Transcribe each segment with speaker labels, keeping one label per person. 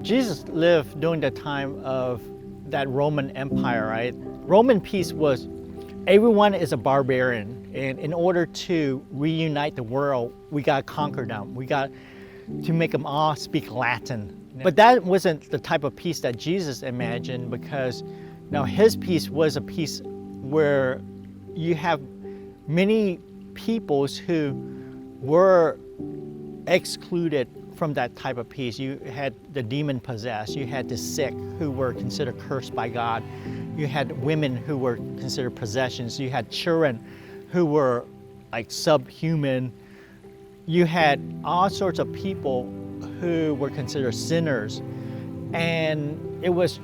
Speaker 1: Jesus lived during the time of that Roman Empire, right? Roman peace was everyone is a barbarian, and in order to reunite the world, we got to conquer them. We got to make them all speak Latin. But that wasn't the type of peace that Jesus imagined, because now his peace was a peace where you have many peoples who were excluded from that type of peace. You had the demon possessed, you had the sick who were considered cursed by God, you had women who were considered possessions, you had children who were like subhuman, you had all sorts of people who were considered sinners, and it was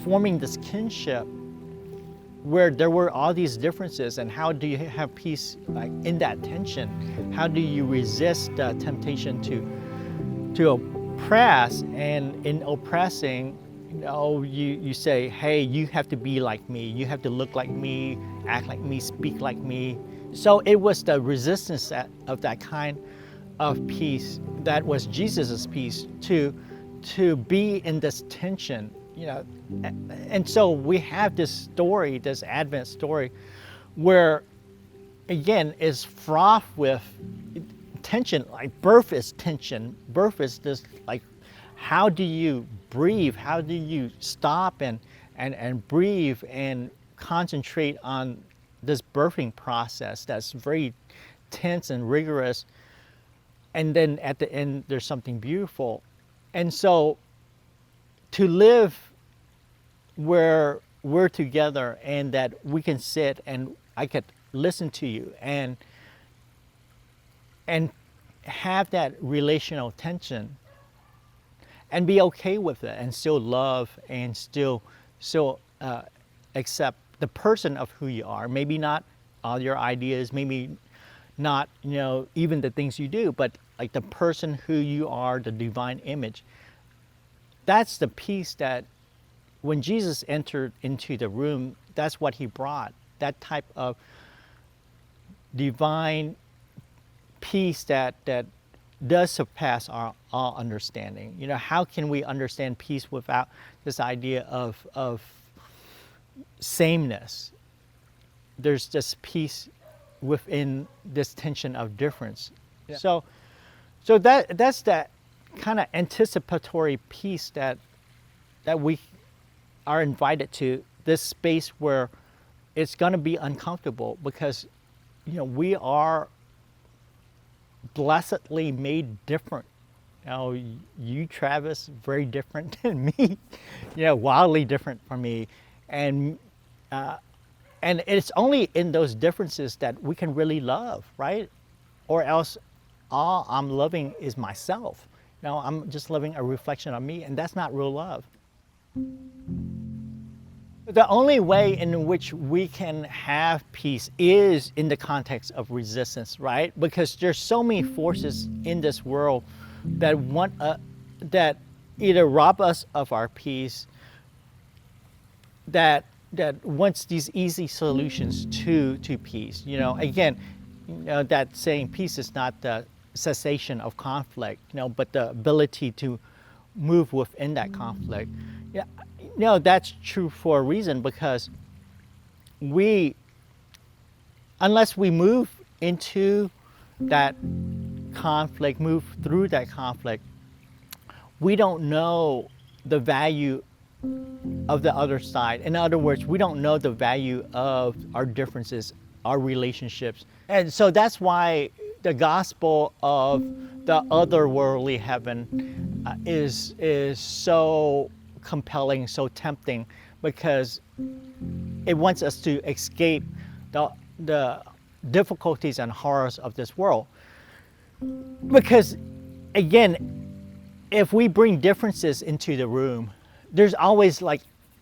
Speaker 1: forming this kinship where there were all these differences. And how do you have peace like in that tension? How do you resist the temptation to oppress? And in oppressing, you say, hey, you have to be like me, you have to look like me, act like me, speak like me. So it was the resistance of that kind of peace that was Jesus's peace, to be in this tension, and so we have this story, this Advent story, where again is fraught with tension. Like birth is tension. Birth is this, like, how do you breathe? How do you stop and breathe and concentrate on this birthing process that's very tense and rigorous? And then at the end, there's something beautiful. And so to live where we're together and that we can sit and I could listen to you and have that relational tension and be okay with it and still love and still accept the person of who you are. Maybe not all your ideas, maybe not, even the things you do, but like the person who you are, the divine image. That's the peace that when Jesus entered into the room, that's what he brought. That type of divine peace that does surpass our understanding. How can we understand peace without this idea of sameness? There's just peace within this tension of difference. Yeah. So that's that kind of anticipatory peace that we are invited to, this space where it's going to be uncomfortable, because we are blessedly made different. You, Travis, very different than me, wildly different from me, and it's only in those differences that we can really love, right? Or else all I'm loving is myself. I'm just loving a reflection of me, and that's not real love. The only way in which we can have peace is in the context of resistance, right? Because there's so many forces in this world that that either rob us of our peace, that wants these easy solutions to peace. Again, that saying peace is not the cessation of conflict, but the ability to move within that conflict. That's true for a reason, because unless we move into that conflict, move through that conflict, we don't know the value of the other side. In other words, we don't know the value of our differences, our relationships. And so that's why the gospel of the otherworldly heaven is so compelling, so tempting, because it wants us to escape the difficulties and horrors of this world. Because again, if we bring differences into the room, there's always like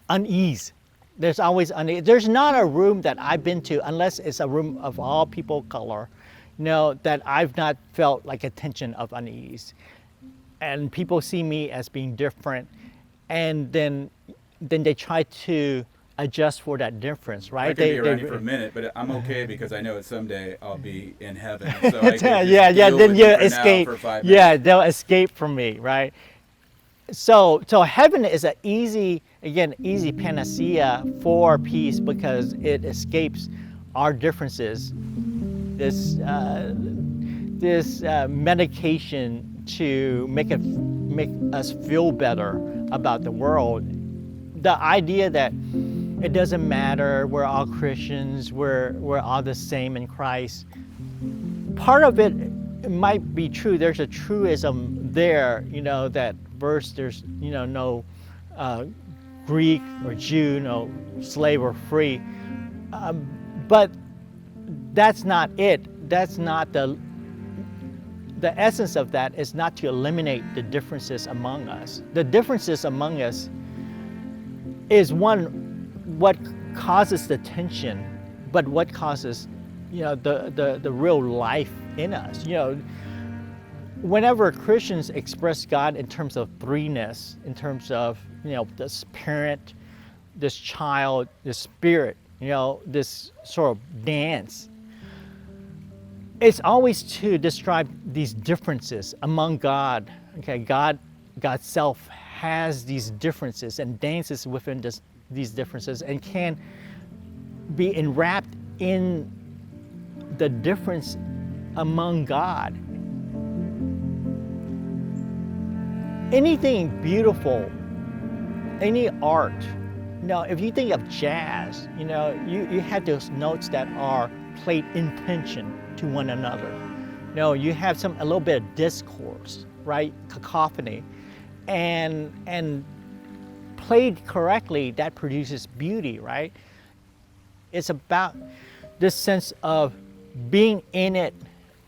Speaker 1: unease. There's always unease. There's not a room that I've been to, unless it's a room of all people of color, that I've not felt like a tension of unease. And people see me as being different, and then they try to adjust for that difference, right?
Speaker 2: I could be around you for a minute, but I'm okay because I know that someday I'll be in heaven. So I can
Speaker 1: yeah. Then you escape.
Speaker 2: For 5 minutes.
Speaker 1: Yeah, they'll escape from me, right? So heaven is easy panacea for peace because it escapes our differences. This medication to make us feel better about the world. The idea that it doesn't matter, we're all Christians, we're all the same in Christ. Part of it might be true. There's a truism there, that verse, there's, no Greek or Jew, no slave or free. But that's not it. That's not the essence of that is not to eliminate the differences among us. The differences among us is what causes the tension, but what causes, the real life in us. Whenever Christians express God in terms of threeness, in terms of, this parent, this child, this spirit, this sort of dance, it's always to describe these differences among God. Okay, God's self has these differences and dances within these differences and can be enwrapped in the difference among God. Anything beautiful, any art, if you think of jazz, you have those notes that are played in tension to one another. You have a little bit of discourse, right? Cacophony. And played correctly, that produces beauty, right? It's about this sense of being in it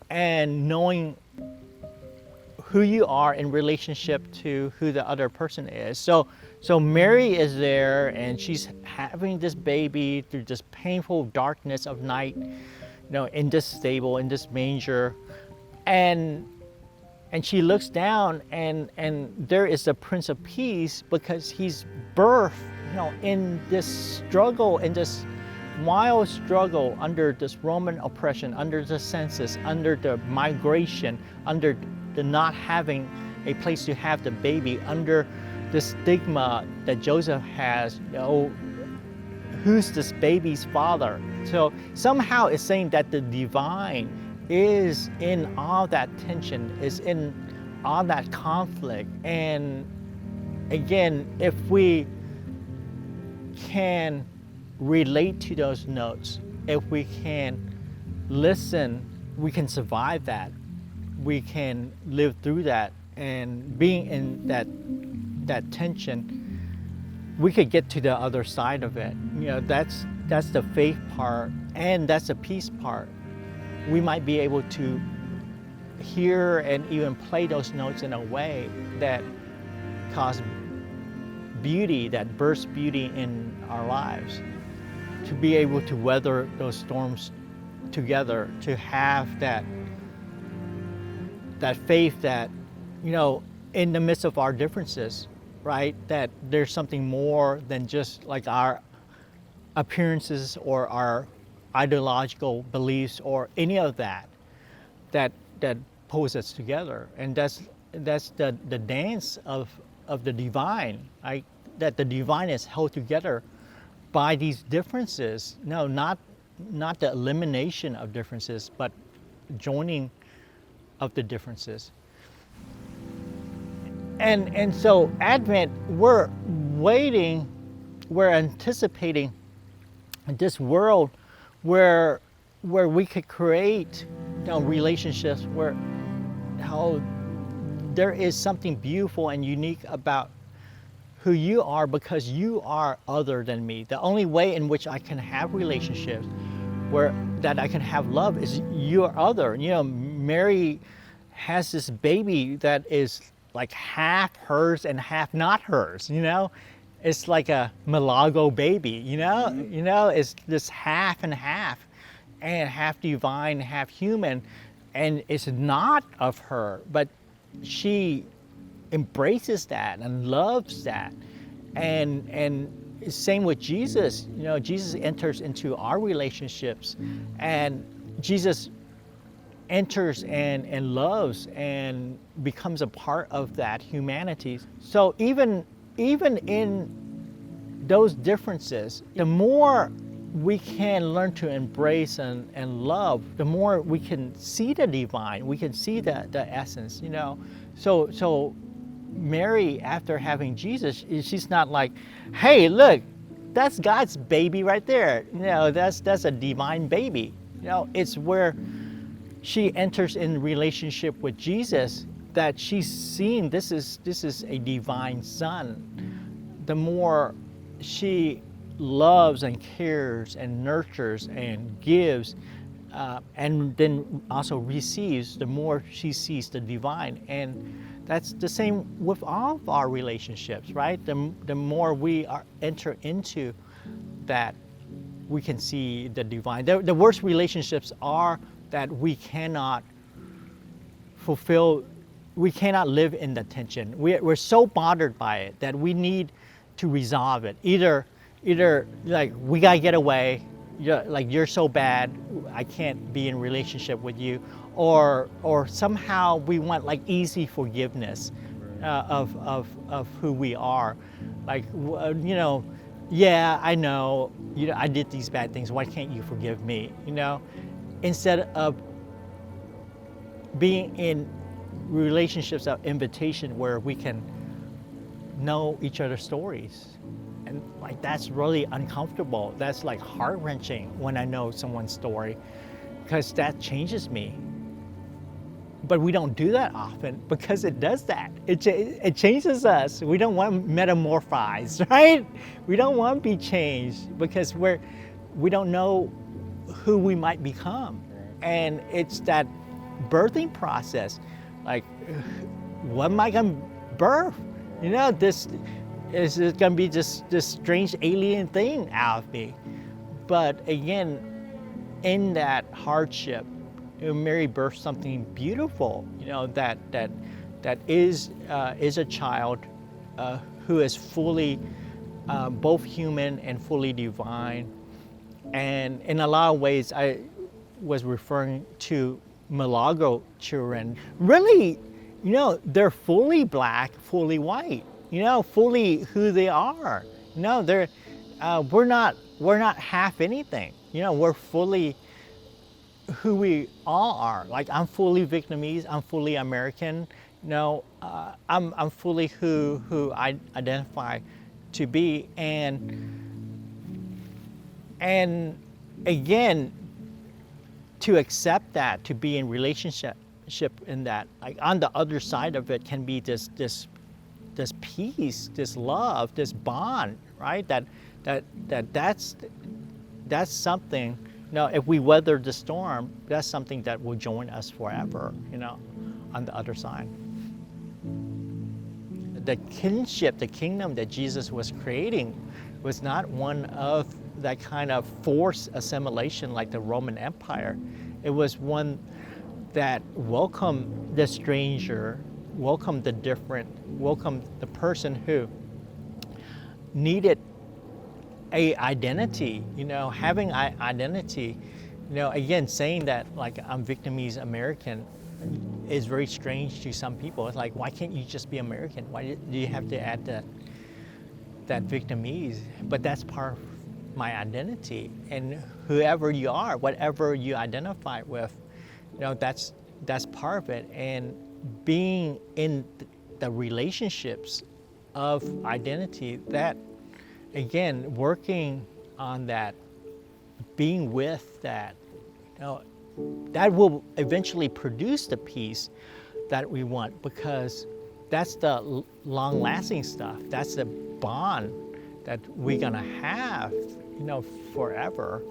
Speaker 1: and knowing who you are in relationship to who the other person is. So Mary is there and she's having this baby through this painful darkness of night, in this stable, in this manger. And she looks down and there is the Prince of Peace because he's birthed, in this struggle, in this wild struggle under this Roman oppression, under the census, under the migration, under the not having a place to have the baby, under the stigma that Joseph has, who's this baby's father? So somehow it's saying that the divine is in all that tension, is in all that conflict. And again, if we can relate to those notes, if we can listen, we can survive that. We can live through that, and being in that tension, we could get to the other side of it. That's the faith part, and that's the peace part. We might be able to hear and even play those notes in a way that cause beauty, that bursts beauty in our lives. To be able to weather those storms together, to have that faith that, in the midst of our differences, right, that there's something more than just like our appearances or our ideological beliefs or any of that pulls us together. And that's the dance of the divine, right? That the divine is held together by these differences. No, not the elimination of differences, but joining of the differences. And so Advent, we're waiting, we're anticipating this world where we could create, relationships where there is something beautiful and unique about who you are, because you are other than me. The only way in which I can have relationships that I can have love is you're other. Mary has this baby that is like half hers and half not hers. It's like a Malago baby. It's this half and half divine, half human, and it's not of her, but she embraces that and loves that. And same with Jesus. Jesus enters into our relationships, and Jesus enters and loves and becomes a part of that humanity. So even in those differences, the more we can learn to embrace and love, the more we can see the divine, we can see the essence, you know. So Mary, after having Jesus, she's not like, hey, look, that's God's baby right there. You know, that's a divine baby. You know, it's where she enters in relationship with Jesus that she's seeing this is a divine son. The more she loves and cares and nurtures and gives, and then also receives, the more she sees the divine. And that's the same with all of our relationships, right? The more we enter into that, we can see the divine. The worst relationships are that we cannot fulfill, we cannot live in the tension. We're so bothered by it that we need to resolve it. Either like, we gotta get away, you're so bad, I can't be in relationship with you, or somehow we want like easy forgiveness of who we are. Like, you know, yeah, I know, you know, I did these bad things, why can't you forgive me, you know? Instead of being in relationships of invitation where we can know each other's stories. And like, that's really uncomfortable. That's like heart-wrenching when I know someone's story, because that changes me. But we don't do that often because it does that. It changes us. We don't want metamorphized, right? We don't want to be changed because we don't know who we might become. And it's that birthing process. Like, what am I going to birth? You know, this is going to be this strange alien thing out of me. But again, in that hardship, Mary birthed something beautiful. You know, that is a child who is fully both human and fully divine. And in a lot of ways, I was referring to Milagro children. Really, you know, they're fully black, fully white. You know, fully who they are. You know, we're not half anything. You know, we're fully who we all are. Like, I'm fully Vietnamese. I'm fully American. You know, I'm fully who I identify to be. And again, to accept that, to be in relationship in that, like, on the other side of it can be this peace, this love, this bond, right? That's something. You know, if we weather the storm, that's something that will join us forever. You know, on the other side. The kinship, the kingdom that Jesus was creating, was not one of that kind of forced assimilation like the Roman Empire. It was one that welcomed the stranger, welcomed the different, welcomed the person who needed a identity, you know, having identity. You know, again, saying that like I'm Vietnamese American is very strange to some people. It's like, why can't you just be American? Why do you have to add that Vietnamese? But that's part of my identity, and whoever you are, whatever you identify with, you know, that's part of it. And being in the relationships of identity, that again, working on that, being with that, you know, that will eventually produce the peace that we want, because that's the long-lasting stuff. That's the bond that we're gonna have, you know, forever.